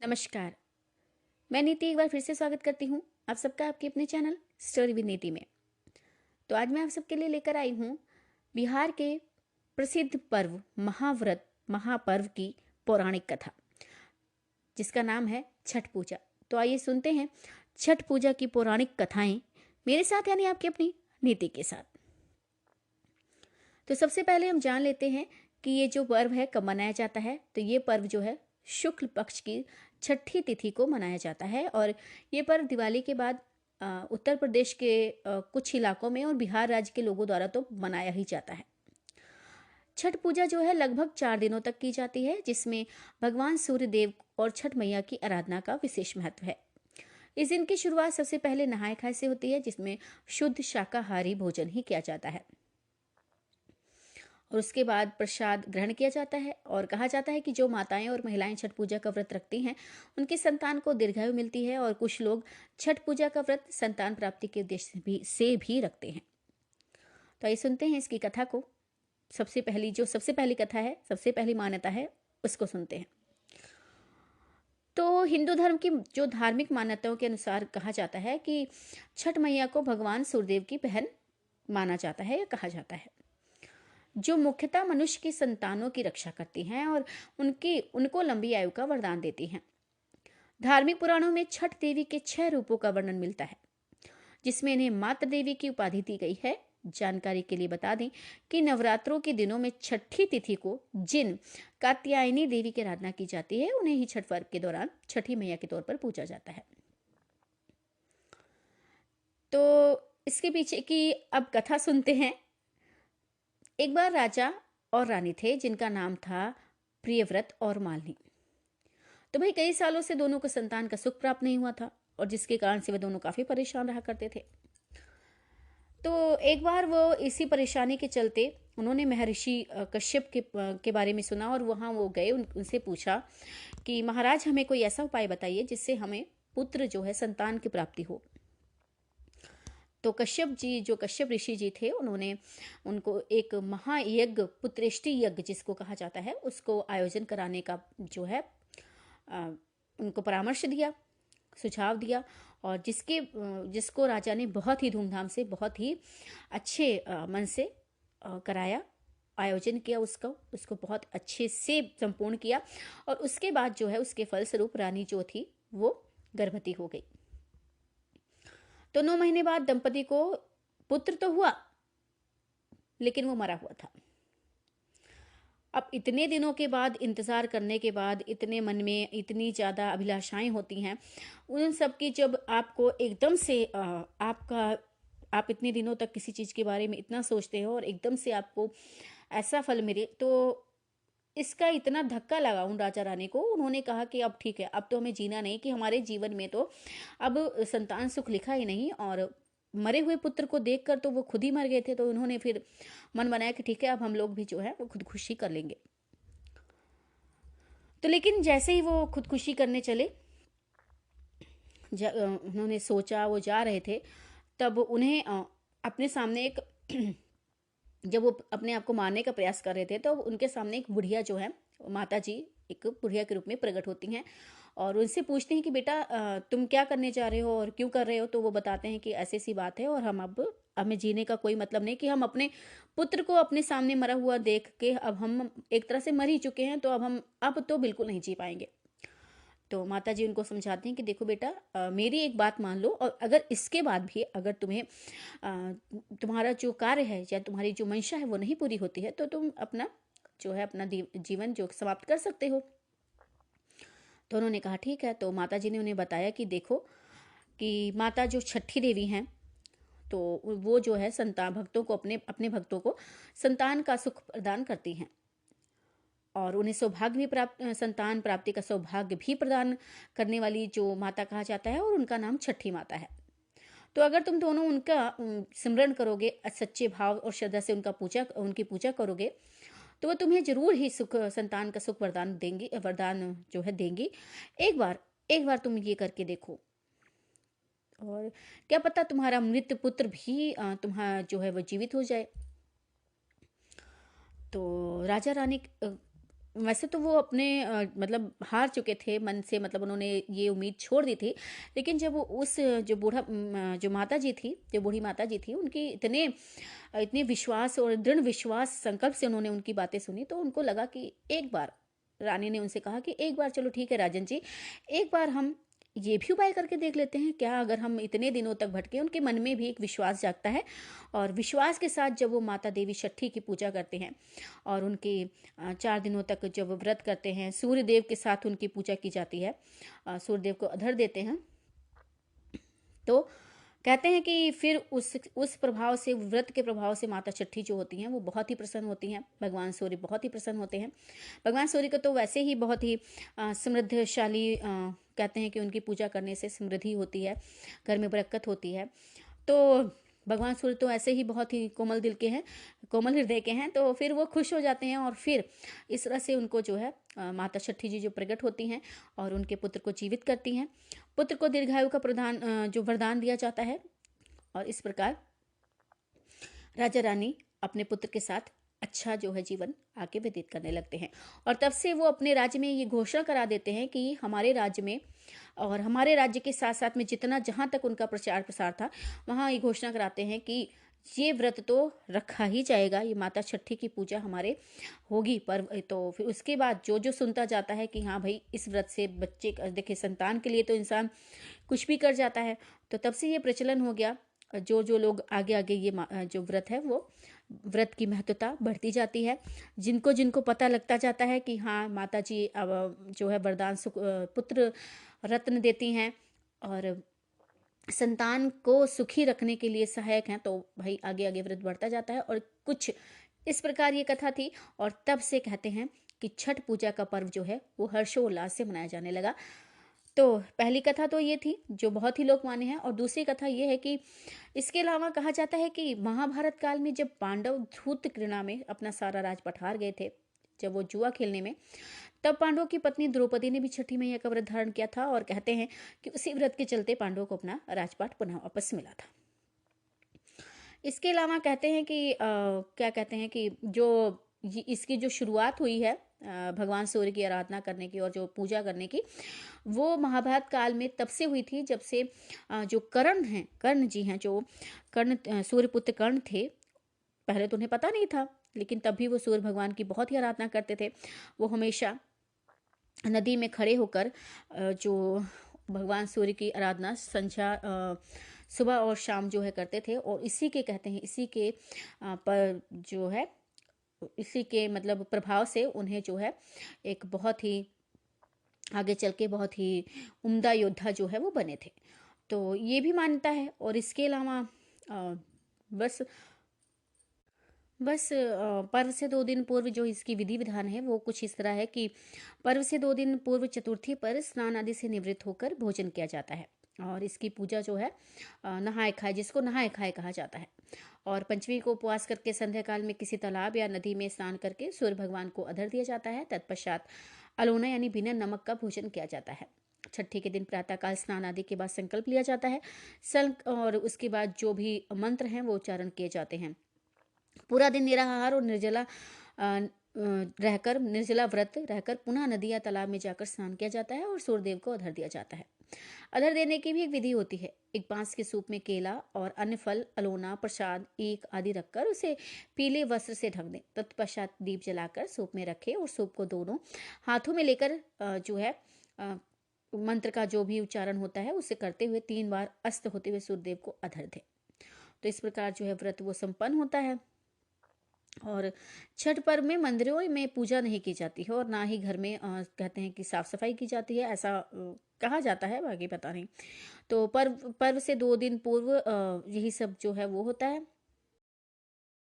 नमस्कार। मैं नीति एक बार फिर से स्वागत करती हूँ आप सबका आपके अपने चैनल स्टोरी विद नीति में। तो आज मैं आप सबके लिए लेकर आई हूँ बिहार के प्रसिद्ध पर्व महाव्रत महापर्व की पौराणिक कथा, जिसका नाम है छठ पूजा। तो आइए सुनते हैं छठ पूजा की पौराणिक कथाएं मेरे साथ, यानी आपकी अपनी नीति के साथ। तो सबसे पहले हम जान लेते हैं कि ये जो पर्व है कब मनाया जाता है। तो ये पर्व जो है शुक्ल पक्ष की छठी तिथि को मनाया जाता है और ये पर्व दिवाली के बाद उत्तर प्रदेश के कुछ इलाकों में और बिहार राज्य के लोगों द्वारा तो मनाया ही जाता है। छठ पूजा जो है लगभग 4 दिनों तक की जाती है, जिसमें भगवान सूर्य देव और छठ मैया की आराधना का विशेष महत्व है। इस दिन की शुरुआत सबसे पहले नहाय खाए से होती है, जिसमें शुद्ध शाकाहारी भोजन ही किया जाता है और उसके बाद प्रसाद ग्रहण किया जाता है। और कहा जाता है कि जो माताएं और महिलाएं छठ पूजा का व्रत रखती हैं उनकी संतान को दीर्घायु मिलती है और कुछ लोग छठ पूजा का व्रत संतान प्राप्ति के उद्देश्य से भी रखते हैं। तो आइए सुनते हैं इसकी कथा को। सबसे पहली कथा है, सबसे पहली मान्यता है, उसको सुनते हैं। तो हिंदू धर्म की जो धार्मिक मान्यताओं के अनुसार कहा जाता है कि छठ मैया को भगवान सूर्यदेव की बहन माना जाता है या कहा जाता है, जो मुख्यतः मनुष्य की संतानों की रक्षा करती हैं और उनको लंबी आयु का वरदान देती हैं। धार्मिक पुराणों में छठ देवी के 6 रूपों का वर्णन मिलता है, जिसमें इन्हें मातृ देवी की उपाधि दी गई है। जानकारी के लिए बता दें कि नवरात्रों के दिनों में छठी तिथि को जिन कात्यायनी देवी की आराधना की जाती है उन्हें ही छठ पर्व के दौरान छठी मैया के तौर पर पूजा जाता है। तो इसके पीछे की अब कथा सुनते हैं। एक बार राजा और रानी थे, जिनका नाम था प्रियव्रत और मालिनी। तो भाई कई सालों से दोनों को संतान का सुख प्राप्त नहीं हुआ था और जिसके कारण से वे दोनों काफी परेशान रहा करते थे। तो एक बार वो इसी परेशानी के चलते उन्होंने महर्षि कश्यप के बारे में सुना और वहां वो गए, उनसे पूछा कि महाराज हमें कोई ऐसा उपाय बताइए जिससे हमें पुत्र जो है संतान की प्राप्ति हो। तो कश्यप ऋषि जी थे, उन्होंने उनको एक महायज्ञ, पुत्रेष्टि यज्ञ जिसको कहा जाता है, उसको आयोजन कराने का जो है उनको परामर्श दिया, सुझाव दिया और जिसको राजा ने बहुत ही धूमधाम से, बहुत ही अच्छे मन से कराया, आयोजन किया, उसको बहुत अच्छे से संपूर्ण किया। और उसके बाद जो है उसके फलस्वरूप रानी जो थी वो गर्भवती हो गई। तो 9 महीने बाद दंपति को पुत्र तो हुआ, लेकिन वो मरा हुआ था। अब इतने दिनों के बाद, इंतजार करने के बाद, इतने मन में इतनी ज्यादा अभिलाषाएं होती हैं, उन सब की जब आपको एकदम से आप इतने दिनों तक किसी चीज के बारे में इतना सोचते हो और एकदम से आपको ऐसा फल मिले, तो इसका इतना धक्का लगा उन राजा रानी को। उन्होंने कहा कि अब ठीक है, अब तो हमें जीना नहीं, कि हमारे जीवन में तो अब संतान सुख लिखा ही नहीं। और मरे हुए पुत्र को देखकर तो वो खुद ही मर गए थे, तो उन्होंने फिर मन बनाया कि ठीक है, अब हम लोग भी जो है वो खुदकुशी कर लेंगे। तो लेकिन जैसे ही वो खुदकुशी करने चले, उन्होंने सोचा, वो जा रहे थे, तब उन्हें अपने सामने एक जब वो अपने आप को मारने का प्रयास कर रहे थे, तो उनके सामने एक बुढ़िया जो है, माता जी एक बुढ़िया के रूप में प्रकट होती हैं और उनसे पूछते हैं कि बेटा तुम क्या करने जा रहे हो और क्यों कर रहे हो। तो वो बताते हैं कि ऐसी सी बात है और हमें जीने का कोई मतलब नहीं, कि हम अपने पुत्र को अपने सामने मरा हुआ देख के अब हम एक तरह से मर ही चुके हैं, तो अब तो बिल्कुल नहीं जी पाएंगे। तो माता जी उनको समझाती हैं कि देखो बेटा, मेरी एक बात मान लो, और अगर इसके बाद भी अगर तुम्हें तुम्हारा जो कार्य है या तुम्हारी जो मंशा है वो नहीं पूरी होती है, तो तुम अपना जीवन जो समाप्त कर सकते हो। तो उन्होंने कहा ठीक है। तो माता जी ने उन्हें बताया कि देखो, कि माता जो छठी देवी हैं, तो वो जो है संतान भक्तों को, अपने भक्तों को संतान का सुख प्रदान करती हैं और उन्हें संतान प्राप्ति का सौभाग्य भी प्रदान करने वाली जो माता कहा जाता है, और उनका नाम छठी माता है। तो अगर तुम दोनों उनका सिमरन करोगे, सच्चे भाव और श्रद्धा से उनकी पूजा करोगे, तो वो तुम्हें जरूर ही संतान का सुख वरदान जो है देंगी। एक बार तुम ये करके देखो, और क्या पता तुम्हारा मृत पुत्र भी तुम्हारा जो है वो जीवित हो जाए। तो राजा रानी वैसे तो वो अपने मतलब हार चुके थे मन से, मतलब उन्होंने ये उम्मीद छोड़ दी थी। लेकिन जब वो उस जो जो माता जी थी, जो बूढ़ी माता जी थी, उनकी इतने विश्वास और दृढ़ विश्वास संकल्प से उन्होंने उनकी बातें सुनी, तो उनको लगा कि एक बार, रानी ने उनसे कहा कि एक बार चलो ठीक है राजन जी, एक बार हम ये भी उपाय करके देख लेते हैं क्या, अगर हम इतने दिनों तक भटके। उनके मन में भी एक विश्वास जागता है, और विश्वास के साथ जब वो माता देवी छठी की पूजा करते हैं और उनके 4 दिनों तक जब वो व्रत करते हैं, सूर्य देव के साथ उनकी पूजा की जाती है, सूर्य देव को अर्घ्य देते हैं, तो कहते हैं कि फिर उस प्रभाव से, व्रत के प्रभाव से माता छठी जो होती हैं वो बहुत ही प्रसन्न होती हैं, भगवान सूर्य बहुत ही प्रसन्न होते हैं। भगवान सूर्य को तो वैसे ही बहुत ही समृद्धशाली, कहते हैं कि उनकी पूजा करने से समृद्धि होती है, घर में बरकत होती है। तो भगवान सूर्य तो ऐसे ही बहुत ही कोमल दिल के हैं, कोमल हृदय के हैं, तो फिर वो खुश हो जाते हैं, और फिर इस तरह से उनको जो है माता छठी जी जो प्रकट होती हैं और उनके पुत्र को जीवित करती हैं। पुत्र को दीर्घायु का जो वरदान दिया जाता है, और इस प्रकार राजा रानी अपने पुत्र के साथ अच्छा जो है जीवन आगे व्यतीत करने लगते हैं। और तब से वो अपने राज्य में ये घोषणा करा देते हैं कि हमारे राज्य में, और हमारे राज्य के साथ साथ में जितना जहाँ तक उनका प्रचार प्रसार था, वहाँ ये घोषणा कराते हैं कि ये व्रत तो रखा ही जाएगा, ये माता छठी की पूजा हमारे होगी। पर तो फिर उसके बाद जो जो सुनता जाता है कि हाँ भाई, इस व्रत से बच्चे, देखिए संतान के लिए तो इंसान कुछ भी कर जाता है, तो तब से ये प्रचलन हो गया। जो जो लोग आगे आगे ये जो व्रत है, वो व्रत की महत्वता बढ़ती जाती है। जिनको जिनको पता लगता जाता है कि हाँ माता जी अब जो है वरदान पुत्र रत्न देती हैं और संतान को सुखी रखने के लिए सहायक हैं, तो भाई आगे आगे व्रत बढ़ता जाता है। और कुछ इस प्रकार ये कथा थी, और तब से कहते हैं कि छठ पूजा का पर्व जो है वो हर्षोल्लास से मनाया जाने लगा। तो पहली कथा तो ये थी जो बहुत ही लोग माने हैं, और दूसरी कथा ये है कि इसके अलावा कहा जाता है कि महाभारत काल में जब पांडव धूत क्रीड़ा में अपना सारा राजपाट हार गए थे, जब वो जुआ खेलने में, तब पांडवों की पत्नी द्रौपदी ने भी छठी मैया का व्रत धारण किया था, और कहते हैं कि उसी व्रत के चलते पांडवों को अपना राजपाट पुनः वापस मिला था। इसके अलावा कहते हैं कि क्या कहते हैं कि जो इसकी जो शुरुआत हुई है भगवान सूर्य की आराधना करने की और जो पूजा करने की, वो महाभारत काल में तब से हुई थी जब से जो कर्ण जी हैं, जो सूर्यपुत्र कर्ण थे, पहले तो उन्हें पता नहीं था, लेकिन तब भी वो सूर्य भगवान की बहुत ही आराधना करते थे। वो हमेशा नदी में खड़े होकर जो भगवान सूर्य की आराधना संध्या, सुबह और शाम जो है करते थे, और इसी के कहते हैं, इसी के पर जो है, इसी के मतलब प्रभाव से उन्हें जो है एक बहुत ही आगे चल के बहुत ही उम्दा योद्धा जो है वो बने थे। तो ये भी मान्यता है। और इसके अलावा बस पर्व से 2 दिन पूर्व जो इसकी विधि विधान है वो कुछ इस तरह है कि पर्व से 2 दिन पूर्व चतुर्थी पर स्नान आदि से निवृत्त होकर भोजन किया जाता है, और इसकी पूजा जो है नहाए खाए, जिसको नहाए खाए कहा जाता है। और पंचमी को उपवास करके संध्या काल में किसी तालाब या नदी में स्नान करके सूर्य भगवान को अर्घ्य दिया जाता है। तत्पश्चात अलोना यानी बिना नमक का भोजन किया जाता है। छठी के दिन प्रातःकाल स्नान आदि के बाद संकल्प लिया जाता है, और उसके बाद जो भी मंत्र हैं वो उच्चारण किए जाते हैं। पूरा दिन निराहार और निर्जला व्रत रहकर पुनः नदी या तालाब में जाकर स्नान किया जाता है और सूर्यदेव को अर्घ्य दिया जाता है। अर्घ्य देने की भी एक विधि होती है। एक बांस के सूप में केला और अन्य फल, अलोना, प्रसाद, ईख आदि रखकर उसे पीले वस्त्र से ढक दें। तत्पश्चात दीप जलाकर सूप में रखें और सूप को दोनों हाथों में लेकर जो है मंत्र का जो भी उच्चारण होता है उसे करते हुए 3 बार अस्त होते हुए सूर्यदेव को अर्घ्य दें। तो इस प्रकार जो है व्रत वो संपन्न होता है। और छठ पर्व में मंदिरों में पूजा नहीं की जाती है, और ना ही घर में कहते हैं कि साफ सफाई की जाती है, ऐसा कहा जाता है, बाकी पता नहीं। तो पर्व से 2 दिन पूर्व यही सब जो है वो होता है।